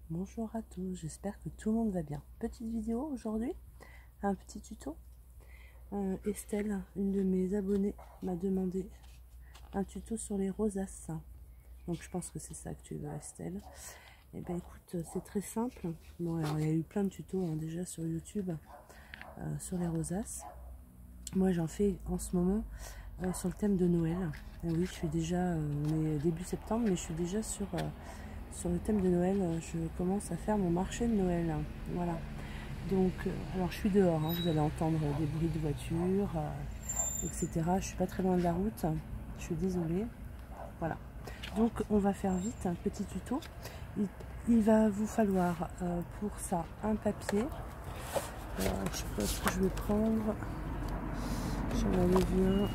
Bonjour à tous, j'espère que tout le monde va bien. Petite vidéo aujourd'hui, un petit tuto. Estelle, une de mes abonnées, m'a demandé un tuto sur les rosaces. Donc je pense que c'est ça que tu veux, Estelle. Et bien écoute, c'est très simple. Bon, alors il y a eu plein de tutos déjà sur YouTube sur les rosaces. Moi j'en fais en ce moment sur le thème de Noël. Et oui, je suis déjà, on est début septembre, mais je suis déjà sur le thème de Noël. Je commence à faire mon marché de Noël. Voilà. Donc, alors je suis dehors, hein, vous allez entendre des bruits de voiture, etc. Je suis pas très loin de la route, je suis désolée. Voilà. Donc on va faire vite un petit tuto. Il va vous falloir pour ça un papier. Je sais pas ce que je vais prendre. J'en avais vu un.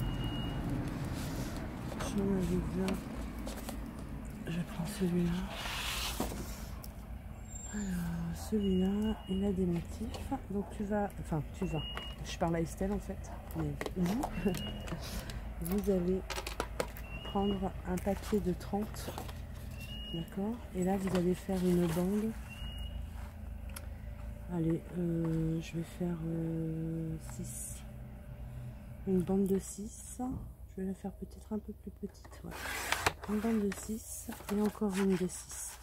Je prends celui-là. Alors, celui-là, il a des motifs. Donc je parle à Estelle en fait, mais vous allez prendre un papier de 30, d'accord? Et là, vous allez faire une bande. Allez, je vais faire 6. Une bande de 6. Je vais la faire peut-être un peu plus petite. Voilà. Une bande de 6 et encore une de 6.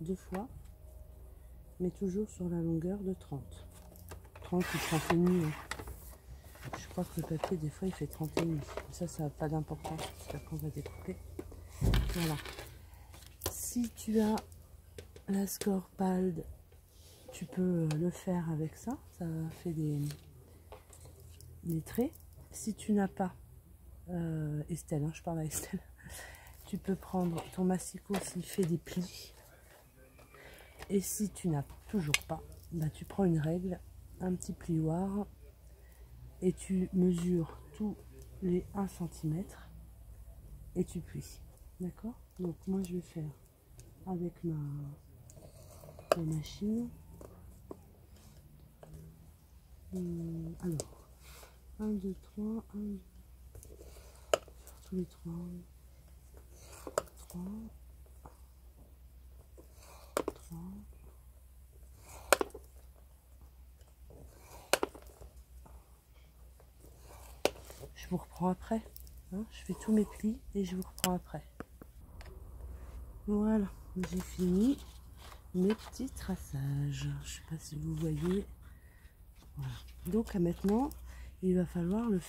2 fois. Mais toujours sur la longueur de 30. 30 ou 30 et demi. Je crois que le papier, des fois, il fait 30 et demi. Ça n'a pas d'importance, parce qu'après, on va découper. Voilà. Si tu as la score pald, tu peux le faire avec ça. Ça fait des traits. Si tu n'as pas, Estelle, hein, je parle à Estelle, tu peux prendre ton massicot s'il fait des plis. Et si tu n'as toujours pas, bah, tu prends une règle, un petit plioir, et tu mesures tous les 1 cm et tu plies. D'accord? Donc moi je vais faire avec ma machine. Alors, 1, 2, 3, 1, 2, tous les 3, 3, 3. Je vous reprends après. Hein, je fais tous mes plis et je vous reprends après. Voilà, j'ai fini mes petits traçages. Je sais pas si vous voyez. Voilà. Donc maintenant, il va falloir le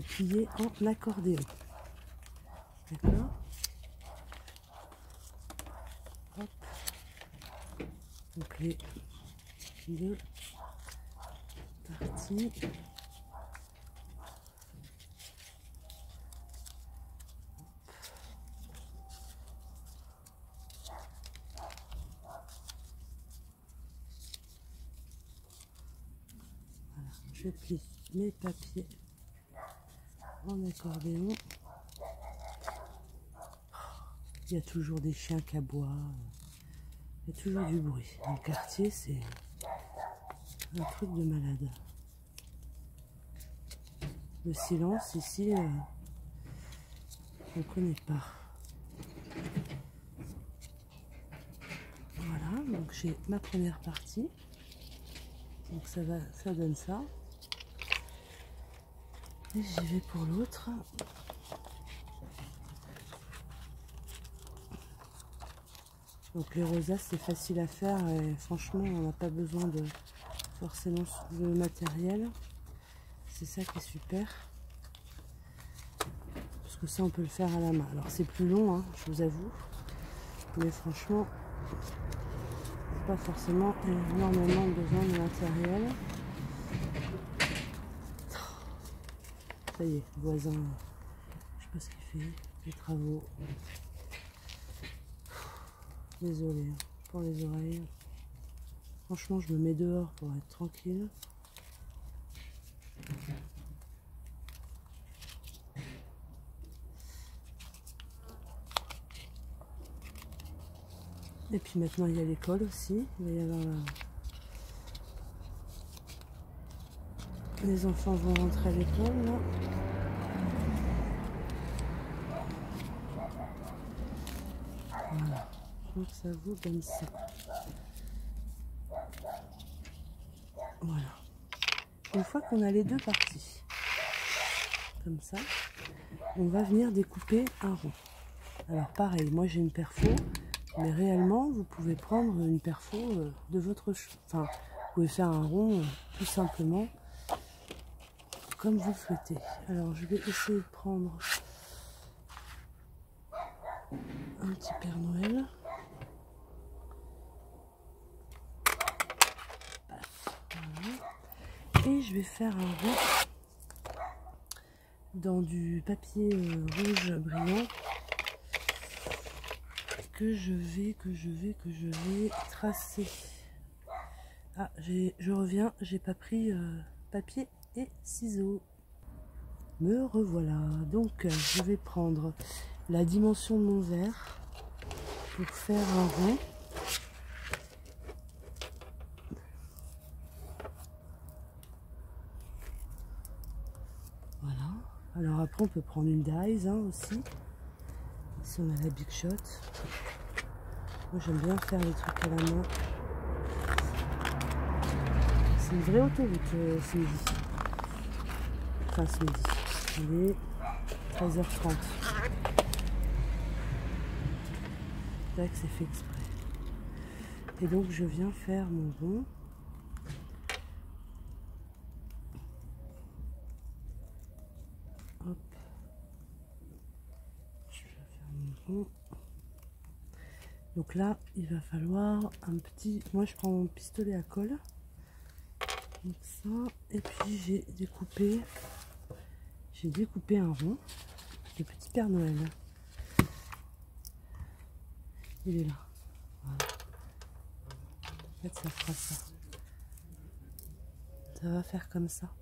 plier en accordéon. D'accord? Hop. Donc les deux parties. Voilà, je plie mes papiers en accordéon. Il y a toujours des chiens qui aboient. Il y a toujours du bruit. Dans le quartier, c'est un truc de malade. Le silence ici, on ne connaît pas. Voilà, donc j'ai ma première partie. Donc ça donne ça. Et j'y vais pour l'autre. Donc les rosaces, c'est facile à faire et franchement, on n'a pas besoin de forcément de matériel. C'est ça qui est super. Parce que ça, on peut le faire à la main. Alors c'est plus long, hein, je vous avoue. Mais franchement, pas forcément énormément besoin de matériel. Ça y est, le voisin, je sais pas ce qu'il fait, les travaux. Désolée pour les oreilles. Franchement, je me mets dehors pour être tranquille. Et puis maintenant, il y a l'école aussi. Il va y avoir les enfants vont rentrer à l'école là. Voilà. Donc ça vous donne ça. Voilà. Une fois qu'on a les deux parties, comme ça, on va venir découper un rond. Alors pareil, moi j'ai une perfo, mais réellement vous pouvez prendre une perfo de votre choix. Enfin, vous pouvez faire un rond tout simplement comme vous le souhaitez. Alors je vais essayer de prendre un petit Père Noël. Voilà. Et je vais faire un rond dans du papier rouge brillant que je vais tracer. Ah, je reviens, j'ai pas pris papier et ciseaux. Me revoilà. Donc je vais prendre la dimension de mon verre pour faire un rond. Voilà. Alors après on peut prendre une dies aussi. Si on a la Big Shot. Moi j'aime bien faire les trucs à la main. C'est une vraie autoroute ce midi. Enfin ce midi. Il est 13h30. C'est vrai que c'est fait exprès. Et donc je viens faire mon rond. Hop. Je vais faire mon rond. Donc là, il va falloir un petit... Moi, je prends mon pistolet à colle. Comme ça. Et puis, j'ai découpé un rond de petit Père Noël. Il est là. Voilà. En fait, ça fera ça. Ça va faire comme ça.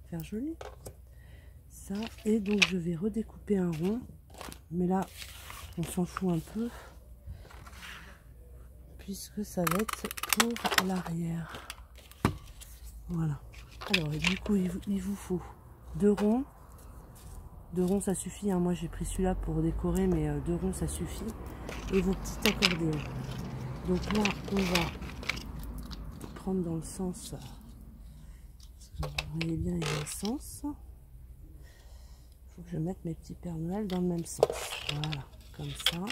Faire joli. Ça. Et donc, je vais redécouper un rond. Mais là, on s'en fout un peu. Puisque ça va être pour l'arrière. Voilà. Alors, du coup, il vous faut 2 ronds. 2 ronds, ça suffit. Hein. Moi, j'ai pris celui-là pour décorer, mais 2 ronds, ça suffit. Et vos petits accordéons. Donc là, on va prendre dans le sens. Vous voyez bien, il y a un sens. Il faut que je mette mes petits Pères Noël dans le même sens. Voilà, comme ça. Hop.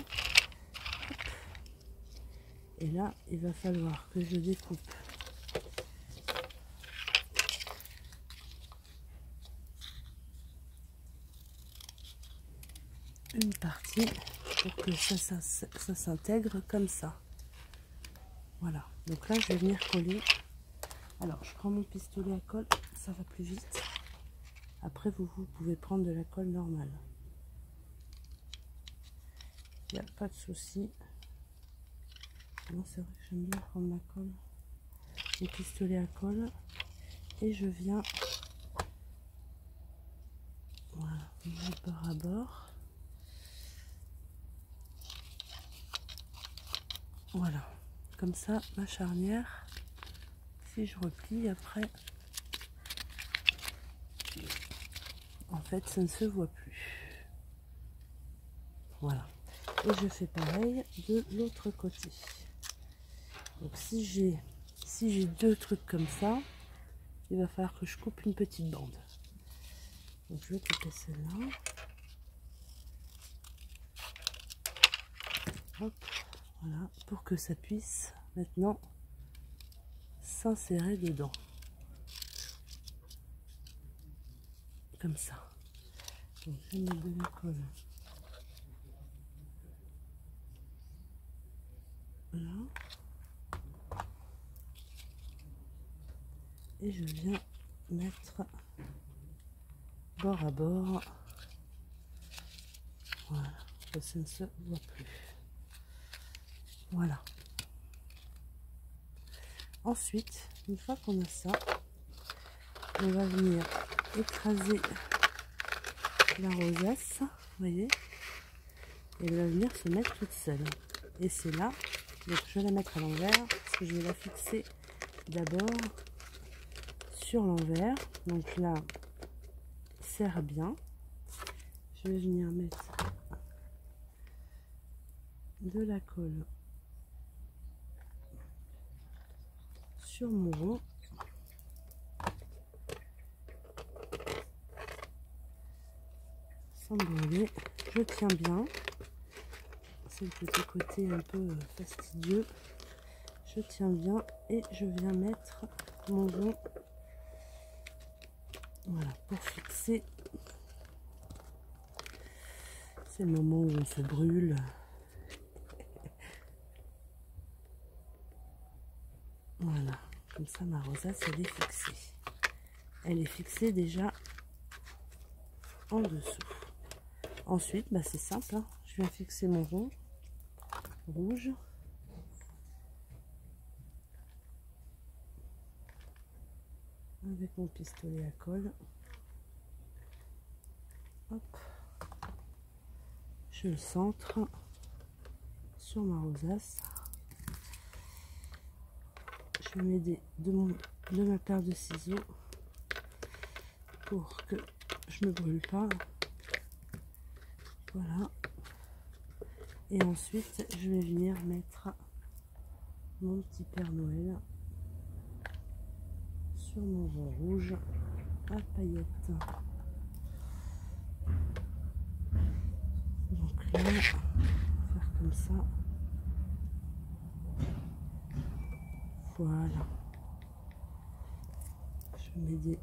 Et là, il va falloir que je découpe une partie pour que ça s'intègre comme ça. Voilà, donc là je vais venir coller. Alors je prends mon pistolet à colle, ça va plus vite. Après vous pouvez prendre de la colle normale, il n'y a pas de souci. C'est vrai que j'aime bien prendre ma colle, mon pistolet à colle, et je viens, voilà, bord à bord. Voilà, comme ça, ma charnière, si je replie après, en fait, ça ne se voit plus. Voilà. Et je fais pareil de l'autre côté. Donc si j'ai 2 trucs comme ça, il va falloir que je coupe une petite bande. Donc je vais couper celle-là. Hop. Voilà, pour que ça puisse maintenant s'insérer dedans. Comme ça. Donc je vais mettre de la colle. Là. Et je viens mettre bord à bord. Voilà, ça ne se voit plus. Voilà. Ensuite, une fois qu'on a ça, on va venir écraser la rosace, vous voyez, et elle va venir se mettre toute seule. Et c'est là, donc je vais la mettre à l'envers, parce que je vais la fixer d'abord sur l'envers. Donc là, serre bien. Je vais venir mettre de la colle sur mon rond. Sans brûler, je tiens bien. C'est le petit côté un peu fastidieux. Je tiens bien et je viens mettre mon rond, voilà, pour fixer. C'est le moment où on se brûle. Voilà, comme ça ma rosace elle est fixée. Elle est fixée déjà en dessous. Ensuite, bah, c'est simple, hein. Je viens fixer mon rond rouge. Avec mon pistolet à colle. Hop. Je le centre sur ma rosace. Je vais m'aider de ma paire de ciseaux pour que je ne me brûle pas. Voilà. Et ensuite, je vais venir mettre mon petit Père Noël sur mon rond rouge à paillettes. Donc là, on va faire comme ça. Voilà. Je vais m'aider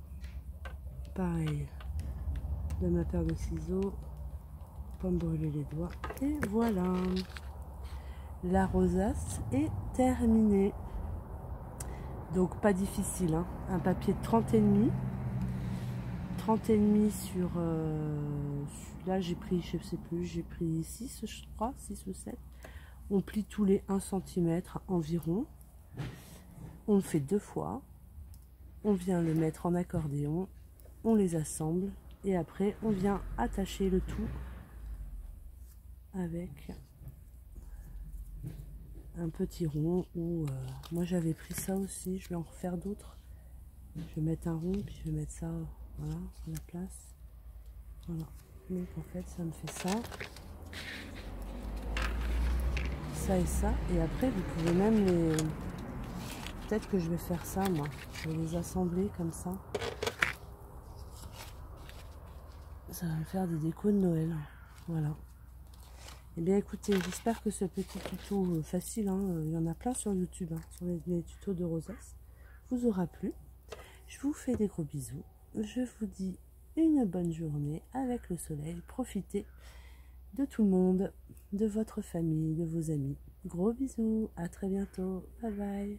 pareil de ma paire de ciseaux pour me brûler les doigts. Et voilà. La rosace est terminée. Donc pas difficile, hein. Un papier de 30,5. 30,5 sur... là j'ai pris, je sais plus, j'ai pris 6 je crois, 6 ou 7. On plie tous les 1 cm environ. On le fait 2 fois. On vient le mettre en accordéon. On les assemble. Et après on vient attacher le tout avec un petit rond ou moi j'avais pris ça aussi, je vais en refaire d'autres. Je vais mettre un rond puis je vais mettre ça, voilà, à la place. Voilà, donc en fait ça me fait ça et ça, et après vous pouvez même les, peut-être que je vais faire ça moi, je vais les assembler comme ça va me faire des décos de Noël. Voilà. Et bien écoutez, j'espère que ce petit tuto facile, hein, il y en a plein sur YouTube, hein, sur les tutos de rosace, vous aura plu. Je vous fais des gros bisous. Je vous dis une bonne journée avec le soleil. Profitez de tout le monde, de votre famille, de vos amis. Gros bisous, à très bientôt. Bye bye.